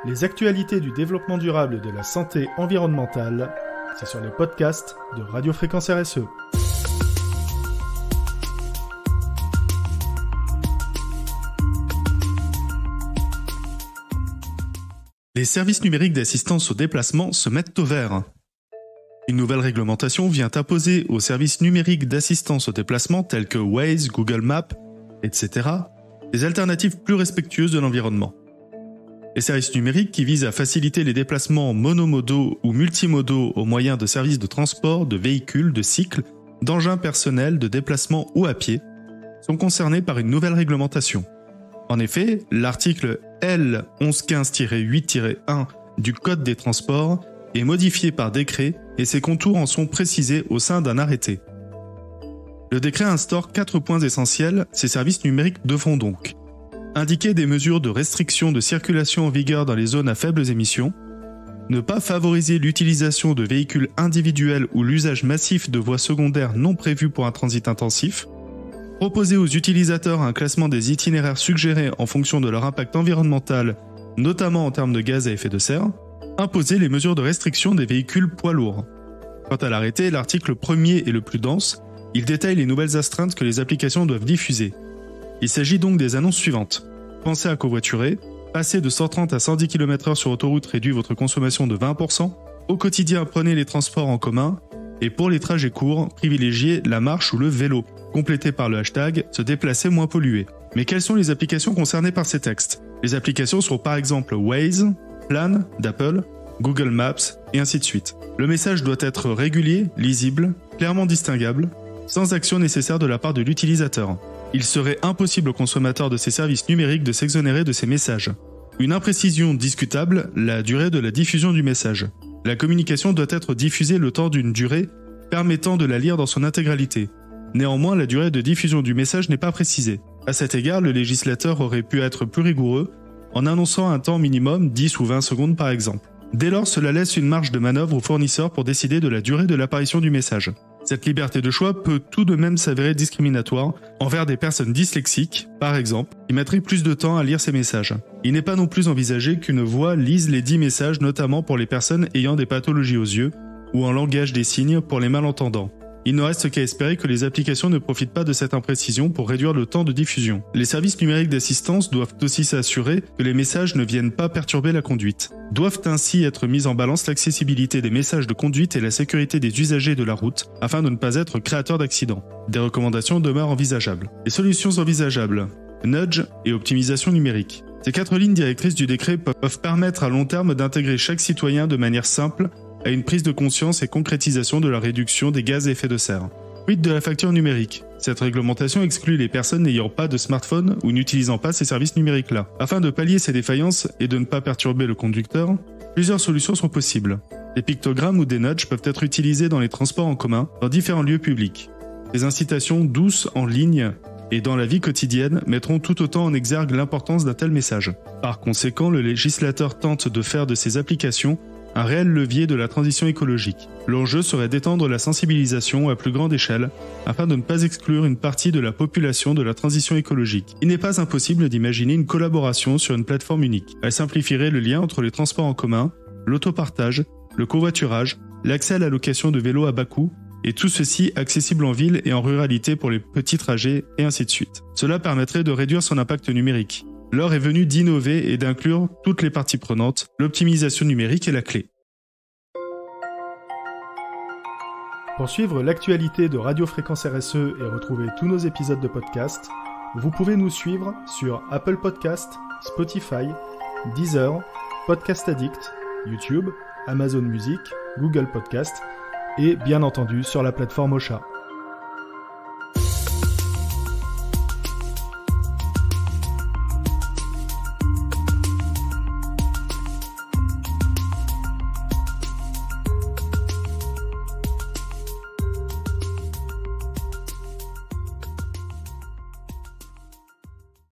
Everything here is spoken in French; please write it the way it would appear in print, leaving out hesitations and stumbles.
Les actualités du développement durable et de la santé environnementale, c'est sur les podcasts de Radio Fréquence RSE. Les services numériques d'assistance au déplacement se mettent au vert. Une nouvelle réglementation vient imposer aux services numériques d'assistance au déplacement tels que Waze, Google Maps, etc., des alternatives plus respectueuses de l'environnement. Les services numériques qui visent à faciliter les déplacements monomodaux ou multimodaux au moyen de services de transport, de véhicules, de cycles, d'engins personnels, de déplacement ou à pied, sont concernés par une nouvelle réglementation. En effet, l'article L1115-8-1 du Code des transports est modifié par décret et ses contours en sont précisés au sein d'un arrêté. Le décret instaure 4 points essentiels, ces services numériques devront donc indiquer des mesures de restriction de circulation en vigueur dans les zones à faibles émissions, ne pas favoriser l'utilisation de véhicules individuels ou l'usage massif de voies secondaires non prévues pour un transit intensif, proposer aux utilisateurs un classement des itinéraires suggérés en fonction de leur impact environnemental, notamment en termes de gaz à effet de serre, imposer les mesures de restriction des véhicules poids lourds. Quant à l'arrêté, l'article 1er est le plus dense, il détaille les nouvelles astreintes que les applications doivent diffuser. Il s'agit donc des annonces suivantes. Pensez à covoiturer, passez de 130 à 110 km/h sur autoroute réduit votre consommation de 20%, au quotidien prenez les transports en commun, et pour les trajets courts, privilégiez la marche ou le vélo, complété par le hashtag se déplacer moins pollué. Mais quelles sont les applications concernées par ces textes ? Les applications sont par exemple Waze, Plan d'Apple, Google Maps et ainsi de suite. Le message doit être régulier, lisible, clairement distinguable, sans action nécessaire de la part de l'utilisateur. Il serait impossible aux consommateurs de ces services numériques de s'exonérer de ces messages. Une imprécision discutable, la durée de la diffusion du message. La communication doit être diffusée le temps d'une durée permettant de la lire dans son intégralité. Néanmoins, la durée de diffusion du message n'est pas précisée. À cet égard, le législateur aurait pu être plus rigoureux en annonçant un temps minimum, 10 ou 20 secondes par exemple. Dès lors, cela laisse une marge de manœuvre aux fournisseurs pour décider de la durée de l'apparition du message. Cette liberté de choix peut tout de même s'avérer discriminatoire envers des personnes dyslexiques, par exemple, qui mettraient plus de temps à lire ces messages. Il n'est pas non plus envisagé qu'une voix lise les 10 messages, notamment pour les personnes ayant des pathologies aux yeux, ou en langage des signes pour les malentendants. Il ne reste qu'à espérer que les applications ne profitent pas de cette imprécision pour réduire le temps de diffusion. Les services numériques d'assistance doivent aussi s'assurer que les messages ne viennent pas perturber la conduite. Doivent ainsi être mises en balance l'accessibilité des messages de conduite et la sécurité des usagers de la route, afin de ne pas être créateurs d'accidents. Des recommandations demeurent envisageables. Les solutions envisageables. Nudge et optimisation numérique. Ces 4 lignes directrices du décret peuvent permettre à long terme d'intégrer chaque citoyen de manière simple à une prise de conscience et concrétisation de la réduction des gaz à effet de serre. Quid de la facture numérique ? Cette réglementation exclut les personnes n'ayant pas de smartphone ou n'utilisant pas ces services numériques-là. Afin de pallier ces défaillances et de ne pas perturber le conducteur, plusieurs solutions sont possibles. Des pictogrammes ou des nudges peuvent être utilisés dans les transports en commun, dans différents lieux publics. Des incitations douces en ligne et dans la vie quotidienne mettront tout autant en exergue l'importance d'un tel message. Par conséquent, le législateur tente de faire de ces applications un réel levier de la transition écologique. L'enjeu serait d'étendre la sensibilisation à plus grande échelle afin de ne pas exclure une partie de la population de la transition écologique. Il n'est pas impossible d'imaginer une collaboration sur une plateforme unique. Elle simplifierait le lien entre les transports en commun, l'autopartage, le covoiturage, l'accès à la location de vélos à bas coût, et tout ceci accessible en ville et en ruralité pour les petits trajets, et ainsi de suite. Cela permettrait de réduire son impact numérique. L'heure est venue d'innover et d'inclure toutes les parties prenantes. L'optimisation numérique est la clé. Pour suivre l'actualité de Radio Fréquence RSE et retrouver tous nos épisodes de podcast, vous pouvez nous suivre sur Apple Podcast, Spotify, Deezer, Podcast Addict, YouTube, Amazon Music, Google Podcast et bien entendu sur la plateforme Ocha.